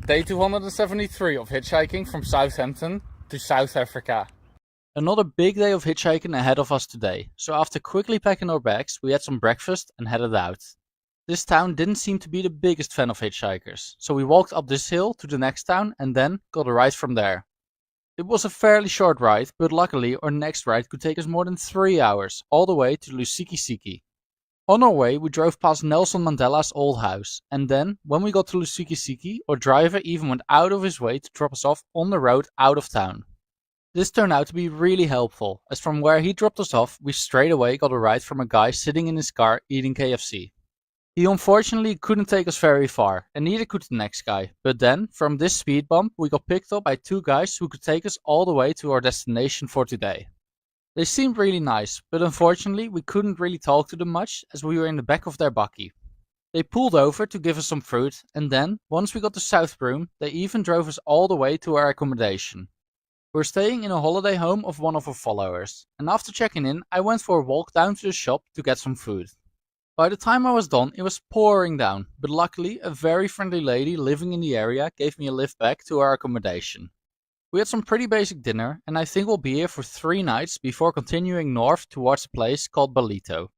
Day 273 of hitchhiking from Southampton to South Africa. Another big day of hitchhiking ahead of us today, so after quickly packing our bags, we had some breakfast and headed out. This town didn't seem to be the biggest fan of hitchhikers, so we walked up this hill to the next town and then got a ride from there. It was a fairly short ride, but luckily our next ride could take us more than 3 hours, all the way to Lusikisiki. On our way, we drove past Nelson Mandela's old house, and then, when we got to Lusikisiki, our driver even went out of his way to drop us off on the road out of town. This turned out to be really helpful, as from where he dropped us off, we straight away got a ride from a guy sitting in his car eating KFC. He unfortunately couldn't take us very far, and neither could the next guy, but then, from this speed bump, we got picked up by two guys who could take us all the way to our destination for today. They seemed really nice, but unfortunately we couldn't really talk to them much as we were in the back of their bakkie. They pulled over to give us some fruit, and then, once we got to Southbroom, they even drove us all the way to our accommodation. We're staying in a holiday home of one of our followers, and after checking in I went for a walk down to the shop to get some food. By the time I was done it was pouring down, but luckily a very friendly lady living in the area gave me a lift back to our accommodation. We had some pretty basic dinner, and I think we'll be here for 3 nights before continuing north towards a place called Balito.